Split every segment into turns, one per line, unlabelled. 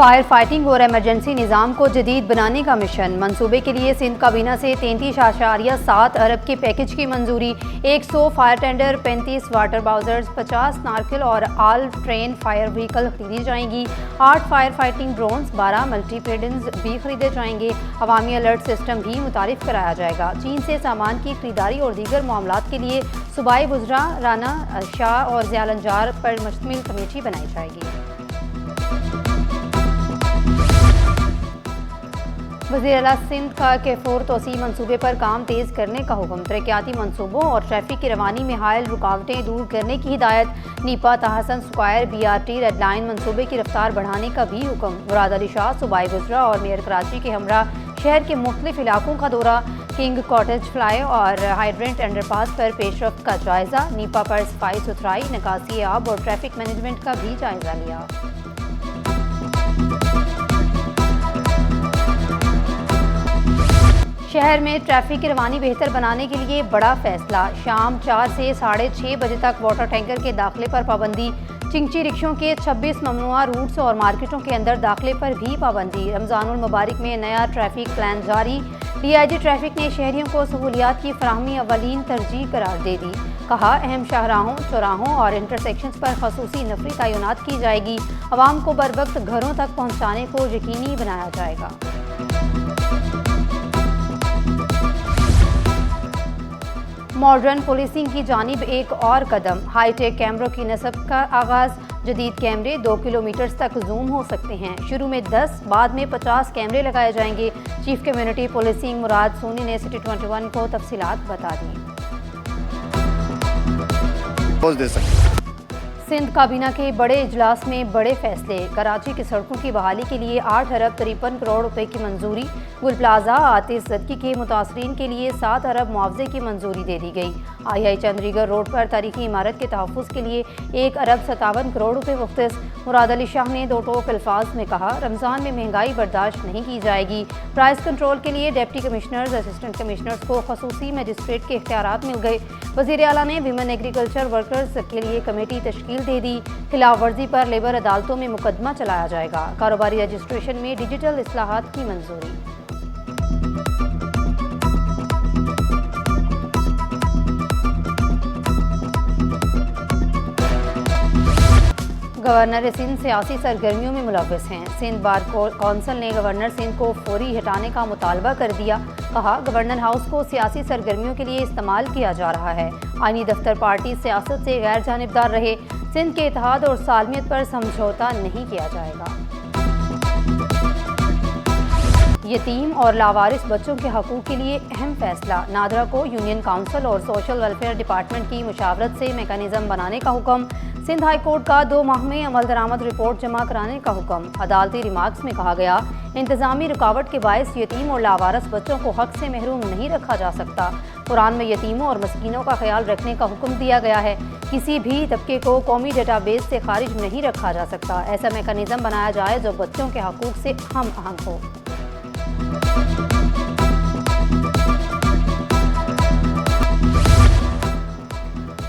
Fire fighting और emergency निज़ाम को जदीद बनाने का मिशन। मंसूबे के लिए सिंध काबीना से 33.7 अरब के पैकेज की मंजूरी। 100 फायर टेंडर, 35 वाटर बाउजर्स, 50 नार्किल और आल ट्रेन फायर व्हीकल खरीदी जाएंगी। 8 फायर फाइटिंग ड्रोन्स, 12 मल्टीपेडेंस भी खरीदे जाएंगे। अवामी अलर्ट सिस्टम भी मुतारिफ कराया जाएगा। चीन से सामान की खरीदारी और दीगर मामलात के लिए सूबाई वुज़रा, राना शाह और ज़ियालंजार पर मुश्तमिल कमेटी बनाई जाएगी। वज़ीर आला सिंध का कैफोर तोसी मनसूबे पर काम तेज़ करने का हुक्म। तरक्याती मनसूबों और ट्रैफिक की रवानी में हायल रुकावटें दूर करने की हिदायत। नीपा तहसन स्क्वायर BRT रेड लाइन मनसूबे की रफ्तार बढ़ाने का भी हुक्म। मुराद अली शाह सूबाई गुजरा और मेयर कराची के हमरा शहर के मुख्तलिफ इलाकों का दौरा। किंग कॉटेज फ्लाई और हाइड्रेंट अंडरपास पर पेशरफ्त का जायजा। नीपा पर सफाई सुथराई, निकासी आब और ट्रैफिक मैनेजमेंट का भी जायजा लिया। शहर में ट्रैफिक की रवानी बेहतर बनाने के लिए बड़ा फैसला। शाम 4 से 6:30 बजे तक वाटर टैंकर के दाखिले पर पाबंदी। चिंची रिक्शों के 26 ममनुआ रूट्स और मार्केटों के अंदर दाखिले पर भी पाबंदी। रमज़ानुल मुबारक में नया ट्रैफिक प्लान जारी। DIG ट्रैफिक ने शहरियों को सहूलियात की फराहमी अवलीन तरजीह करार दे दी। कहा, अहम शाहराहों, चौराहों और इंटरसेक्शंस पर खसूसी नफरी तैनात की जाएगी। आवाम को बर वक्त घरों तक पहुँचाने को यकीनी बनाया जाएगा। मॉडर्न पुलिसिंग की जानिब एक और कदम। हाईटेक कैमरों की नस्ब का आगाज। जदीद कैमरे 2 किलोमीटर तक जूम हो सकते हैं। शुरू में 10, बाद में 50 कैमरे लगाए जाएंगे। चीफ कम्युनिटी पुलिसिंग मुराद सोनी ने सिटी 21 को तफसीलात बता दी। सिंध काबीना के बड़े इजलास में बड़े फैसले। कराची की सड़कों की बहाली के लिए 8 अरब 53 करोड़ रुपए की मंजूरी। गुल प्लाजा आतिश ज़दगी के मुतासरीन के लिए 7 अरब मुआवजे की मंजूरी दे दी गई। II चंद्रीगढ़ रोड पर तारीखी इमारत के तहफ़्फ़ुज़ के लिए 1 अरब 57 करोड़ रुपए मुख्तस। मुराद अली शाह ने दो टोक अल्फाज में कहा, रमज़ान में महंगाई बर्दाश्त नहीं की जाएगी। प्राइस कंट्रोल के लिए डिप्टी कमिश्नर्स, असिस्टेंट कमिश्नर्स को खसूसी मजिस्ट्रेट के इख्तियारात मिल गए। वज़ीर आला ने विमेन एग्रीकल्चर वर्कर्स के लिए कमेटी तश्कील दे दी। खिलाफ वर्जी पर लेबर अदालतों में मुकदमा चलाया जाएगा। कारोबारी रजिस्ट्रेशन में डिजिटल इस्लाहात की मंजूरी। गवर्नर सिंध सियासी सरगर्मियों में मुलव्वस हैं। सिंध बार कौंसिल ने गवर्नर सिंध को फौरी हटाने का मुतालबा कर दिया। कहा, गवर्नर हाउस को सियासी सरगर्मियों के लिए इस्तेमाल किया जा रहा है। आईनी दफ्तर पार्टी सियासत से गैर जानिबदार रहे। सिंध के इत्तेहाद और सालमियत पर समझौता नहीं किया जाएगा। यतीम और लावारिस बच्चों के हकूक़ के लिए अहम फैसला। नादरा को यूनियन काउंसिल और सोशल वेलफेयर डिपार्टमेंट की मुशावरत से मेकानिज़म बनाने का हुक्म। सिंध हाई कोर्ट का 2 माह में अमल दरामद रिपोर्ट जमा कराने का हुक्म। अदालती रिमार्क्स में कहा गया, इंतजामी रुकावट के बायस यतीम और लावारिस बच्चों को हक से महरूम नहीं रखा जा सकता। कुरान में यतीमों और मस्कीनों का ख्याल रखने का हुक्म दिया गया है। किसी भी तबके को कौमी डेटाबेस से खारिज नहीं रखा जा सकता। ऐसा मेकानिज़म बनाया जाए जो बच्चों के हकूक़ से हम आहंग हो।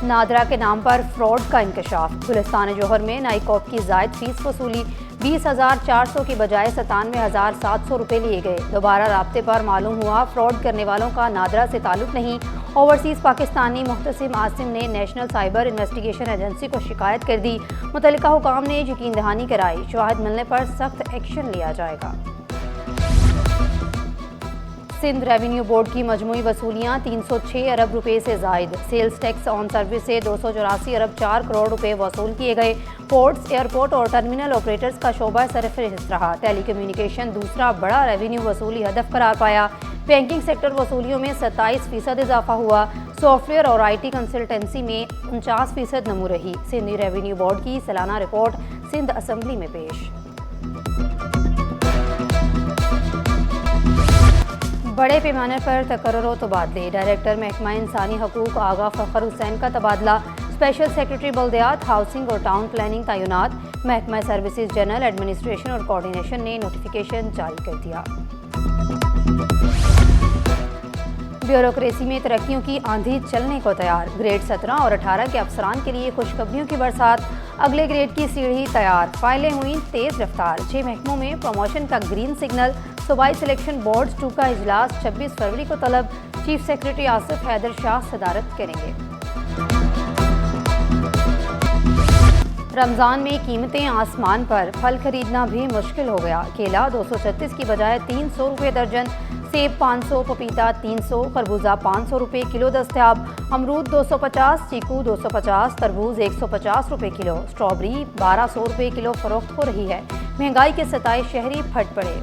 नादरा के नाम पर फ्रॉड का इंकशाफ। गुलिस्तान जौहर में नाइकॉप की जायद फीस वसूली। 20,400 की बजाय 97,700 रुपये लिए गए। दोबारा राब्ते पर मालूम हुआ फ्रॉड करने वालों का नादरा से ताल्लुक नहीं। ओवरसीज़ पाकिस्तानी मुहतसिम आसिम ने नेशनल साइबर इन्वेस्टिगेशन एजेंसी को शिकायत कर दी। मुतल्लिका हुकाम ने यकीन दहानी कराई। शवाहिद मिलने पर सख्त एक्शन लिया जाएगा। सिंध रेवेन्यू बोर्ड की मजमूई वसूलियाँ 306 अरब रुपए से जायद। सेल्स टैक्स ऑन सर्विस से 284 अरब 4 करोड़ रुपए वसूल किए गए। पोर्ट्स, एयरपोर्ट और टर्मिनल ऑपरेटर्स का शोबा सरफहरिस्त रहा। टेलीकम्युनिकेशन दूसरा बड़ा रेवेन्यू वसूली हदफ करार पाया। बैंकिंग सेक्टर वसूलियों में 27% इजाफा हुआ। सॉफ्टवेयर और IT कंसल्टेंसी में 49% नमू रही। सिंध रेवेन्यू बोर्ड की सालाना रिपोर्ट सिंध असम्बली में पेश। बड़े पैमाने पर तकर्रुर व तबादले। डायरेक्टर महकमा इंसानी हकूक़ आगा फ़खर हुसैन का तबादला। स्पेशल सेक्रेटरी बल्दियात, हाउसिंग और टाउन प्लानिंग तैनात। महकमा सर्विसेज जनरल एडमिनिस्ट्रेशन और कोऑर्डिनेशन ने नोटिफिकेशन जारी कर दिया। ब्यूरोक्रेसी में तरक्कियों की आंधी चलने को तैयार। ग्रेड 17 और 18 के अफसरान के लिए खुशखबरियों की बरसात। अगले ग्रेड की सीढ़ी तैयार। फाइलें हुई तेज रफ्तार। 6 महकमों में प्रमोशन का ग्रीन सिग्नल। सूबाई सिलेक्शन बोर्ड 2 का इजलास 26 फरवरी को तलब। चीफ सेक्रेटरी आसिफ हैदर शाह सदारत करेंगे। रमज़ान में कीमतें आसमान पर। फल खरीदना भी मुश्किल हो गया। केला 236 की बजाय 300 रुपये दर्जन, सेब 500, पपीता 300, खरबूजा 500 रुपये किलो दस्तयाब। अमरूद 250, चीकू 250, तरबूज 150 रुपये किलो। स्ट्रॉबेरी 1200 रुपये किलो फरोख्त हो रही है। महंगाई के सताए शहरी फट पड़े।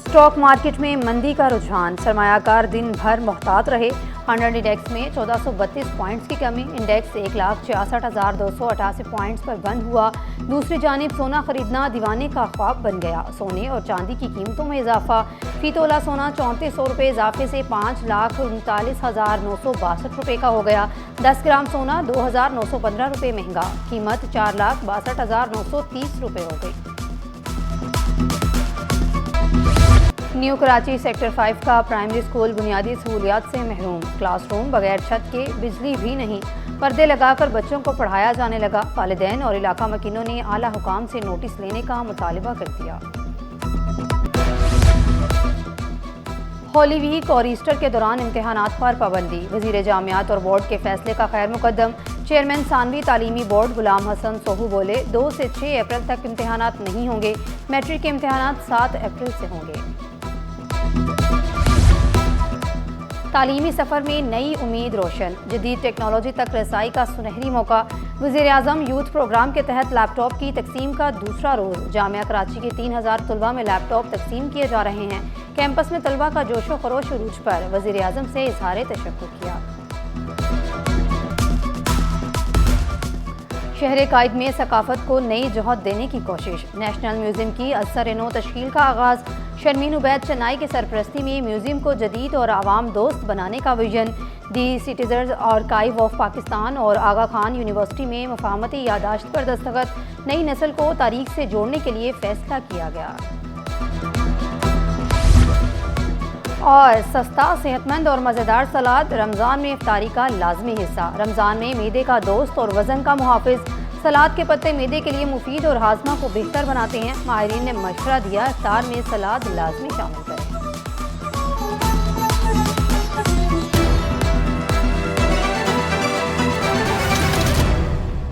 स्टॉक मार्केट में मंदी का रुझान। सरमायाकार दिन भर मोहतात रहे। 100 इंडेक्स में 1432 पॉइंट्स की कमी। इंडेक्स 1,66,288 पॉइंट्स पर बंद हुआ। दूसरी जानिब सोना खरीदना दीवाने का ख्वाब बन गया। सोने और चांदी की कीमतों में इजाफा। फी तोला सोना 3400 रुपये इजाफे से 5,39,962 रुपये का हो गया। 10 ग्राम सोना 2,915 रुपये महंगा। कीमत 4,62,930 रुपये हो गई। न्यू कराची सेक्टर 5 का प्राइमरी स्कूल बुनियादी सहूलियात से महरूम। क्लासरूम बगैर छत के, बिजली भी नहीं। पर्दे लगाकर बच्चों को पढ़ाया जाने लगा। वालिदैन और इलाका मकीनों ने आला हुकाम से नोटिस लेने का मुतालिबा कर दिया। होली वीक और ईस्टर के दौरान इम्तिहानात पर पाबंदी। वजीर जामियात और बोर्ड के फैसले का खैर मुकद्दम। चेयरमैन सानवी तालीमी बोर्ड गुलाम हसन सोहू बोले 2 से 6 अप्रैल तक इम्तिहानात नहीं होंगे। मैट्रिक के इम्तिहानात 7 अप्रैल से होंगे। तालीमी सफ़र में नई उम्मीद रोशन। जदीद टेक्नोलॉजी तक रसाई का सुनहरी मौका। वज़ीर आज़म यूथ प्रोग्राम के तहत लैपटॉप की तकसीम का दूसरा रोज़। जामिया कराची के 3000 तलबा में लैपटॉप तकसीम किए जा रहे हैं। कैंपस में तलबा का जोशो खरोश उरूज पर। वज़ीर आज़म से इज़हार तशक्कुर किया। शहर कायद में सकाफत को नई जौहर देने की कोशिश। नेशनल म्यूजियम की असर-ए-नौ तश्कील का आगाज़। शर्मीन उबैद चेन्नई के सरपरस्ती में म्यूजियम को जदीद और आवाम दोस्त बनाने का vision. The citizens archive of Pakistan और आगा खान यूनिवर्सिटी में मुफाहमती यादाश्त पर दस्तखत। नई नस्ल को तारीख से जोड़ने के लिए फैसला किया गया। और सस्ता, सेहतमंद और मज़ेदार सलाद रमज़ान में इफ्तारी का लाजमी हिस्सा। रमज़ान में मैदे का दोस्त और वज़न का मुहाफ़िज़। सलाद के पत्ते मैदे के लिए मुफीद और हाजमा को बेहतर बनाते हैं। माहिरीन ने मशवरा दिया इफ्तार में सलाद लाजमी शामिल करें।